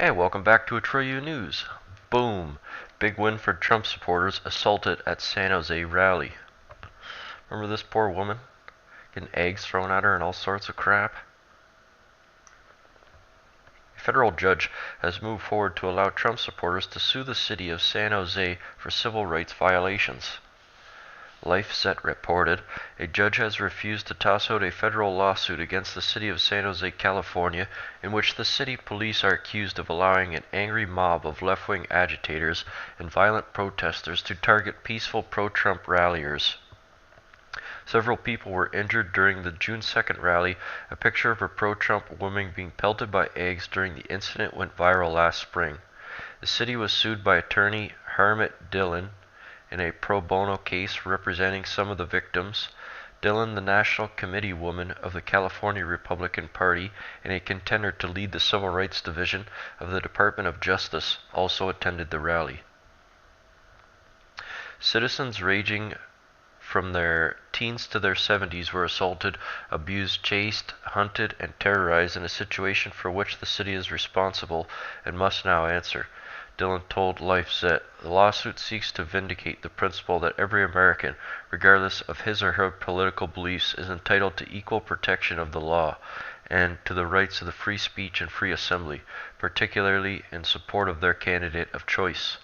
Hey, welcome back to Atreyu News. Boom. Big win for Trump supporters assaulted at San Jose rally. Remember this poor woman? Getting eggs thrown at her and all sorts of crap? A federal judge has moved forward to allow Trump supporters to sue the city of San Jose for civil rights violations. LifeSet reported, a judge has refused to toss out a federal lawsuit against the city of San Jose, California, in which the city police are accused of allowing an angry mob of left-wing agitators and violent protesters to target peaceful pro-Trump ralliers. Several people were injured during the June 2nd rally. A picture of a pro-Trump woman being pelted by eggs during the incident went viral last spring. The city was sued by attorney Harmit Dillon in a pro bono case representing some of the victims. Dillon, the national committee woman of the California Republican Party and a contender to lead the Civil Rights Division of the Department of Justice, also attended the rally. Citizens ranging from their teens to their 70s were assaulted, abused, chased, hunted, and terrorized in a situation for which the city is responsible and must now answer. Dillon told LifeSet, the lawsuit seeks to vindicate the principle that every American, regardless of his or her political beliefs, is entitled to equal protection of the law and to the rights of the free speech and free assembly, particularly in support of their candidate of choice.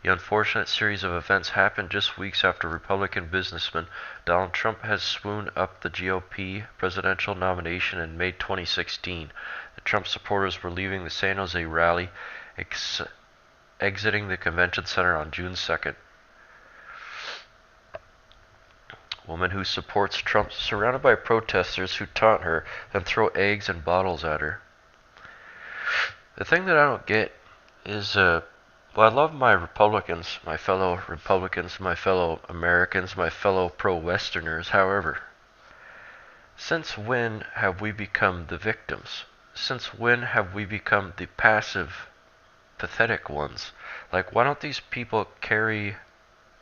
The unfortunate series of events happened just weeks after Republican businessman Donald Trump has swooned up the GOP presidential nomination in May 2016. The Trump supporters were leaving the San Jose rally, exiting the convention center on June 2nd. Woman who supports Trump surrounded by protesters who taunt her, then throw eggs and bottles at her. The thing that I don't get is, well, I love my Republicans, my fellow Americans, my fellow pro-Westerners. However, since when have we become the victims? Since when have we become the passive, pathetic ones? Like, why don't these people carry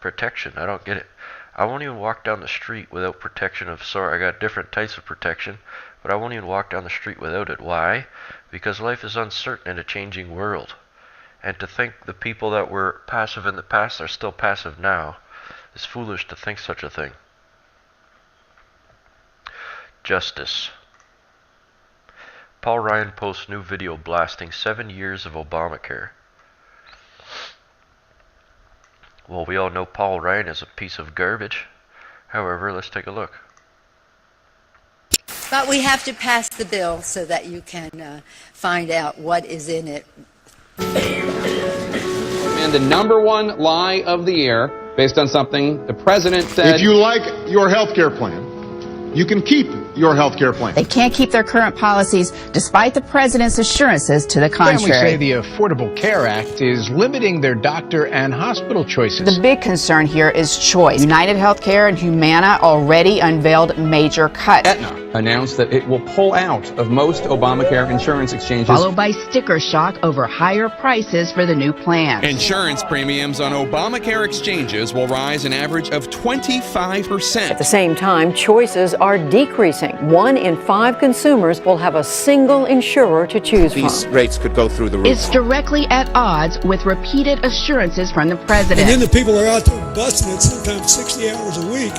protection? I don't get it. I won't even walk down the street without protection of sort. I got different types of protection, but I won't even walk down the street without it. Why? Because life is uncertain in a changing world. And to think the people that were passive in the past are still passive now is foolish to think such a thing. Justice. Paul Ryan posts new video blasting 7 years of Obamacare. Well, we all know Paul Ryan is a piece of garbage. However, let's take a look. But we have to pass the bill so that you can find out what is in it. And the number one lie of the year, based on something the president said. If you like your health care plan, you can keep your health care plan. They can't keep their current policies despite the president's assurances to the contrary. Families say the Affordable Care Act is limiting their doctor and hospital choices. The big concern here is choice. United Healthcare and Humana already unveiled major cuts. Aetna announced that it will pull out of most Obamacare insurance exchanges. Followed by sticker shock over higher prices for the new plan. Insurance premiums on Obamacare exchanges will rise an average of 25%. At the same time, choices are decreasing. 1 in 5 consumers will have a single insurer to choose from. These rates could go through the roof. It's directly at odds with repeated assurances from the president. And then the people are out there busting it sometimes 60 hours a week,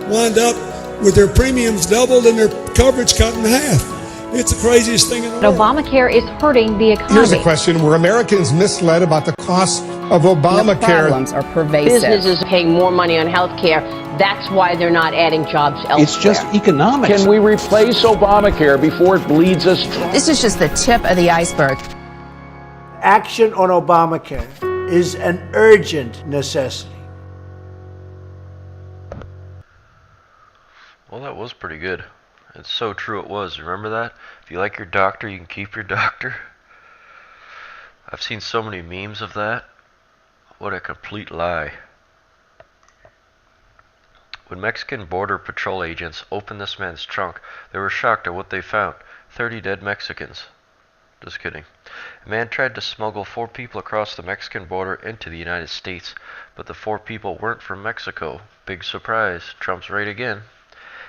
wind up with their premiums doubled and their coverage cut in half. It's the craziest thing in the world. Obamacare is hurting the economy. Here's a question. Were Americans misled about the cost of Obamacare? The problems are pervasive. Businesses are paying more money on health care. That's why they're not adding jobs elsewhere. It's just economics. Can we replace Obamacare before it bleeds us dry? This is just the tip of the iceberg. Action on Obamacare is an urgent necessity. Well, that was pretty good. It's so true it was. Remember that? If you like your doctor, you can keep your doctor. I've seen so many memes of that. What a complete lie. When Mexican Border Patrol agents opened this man's trunk, they were shocked at what they found. 30 dead Mexicans. Just kidding. A man tried to smuggle 4 people across the Mexican border into the United States, but the 4 people weren't from Mexico. Big surprise. Trump's right again.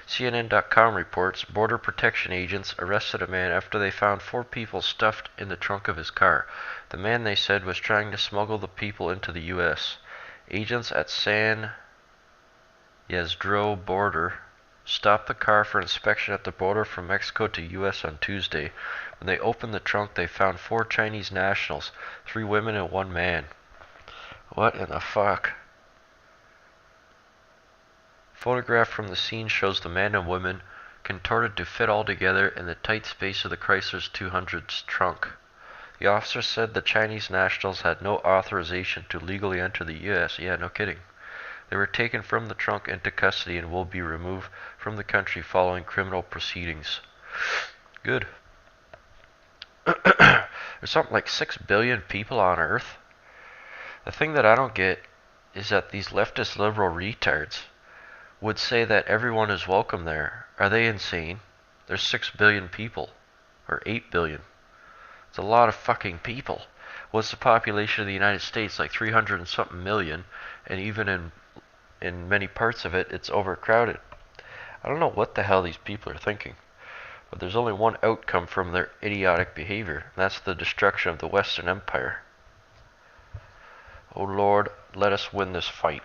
CNN.com reports Border Protection agents arrested a man after they found 4 people stuffed in the trunk of his car. The man, they said, was trying to smuggle the people into the U.S. Agents at San Yasdro border stopped the car for inspection at the border from Mexico to U.S. on Tuesday. When they opened the trunk, they found 4 Chinese nationals, 3 women and 1 man. What in the fuck? Photograph from the scene shows the man and woman contorted to fit all together in the tight space of the Chrysler 200's trunk. The officer said the Chinese nationals had no authorization to legally enter the U.S. Yeah, no kidding. They were taken from the trunk into custody and will be removed from the country following criminal proceedings. Good. There's something like 6 billion people on Earth. The thing that I don't get is that these leftist liberal retards would say that everyone is welcome there. Are they insane? There's 6 billion people. Or 8 billion. It's a lot of fucking people. What's the population of the United States? Like 300 and something million. And even in many parts of it, it's overcrowded. I don't know what the hell these people are thinking. But there's only one outcome from their idiotic behavior. And that's the destruction of the Western Empire. Oh Lord, let us win this fight.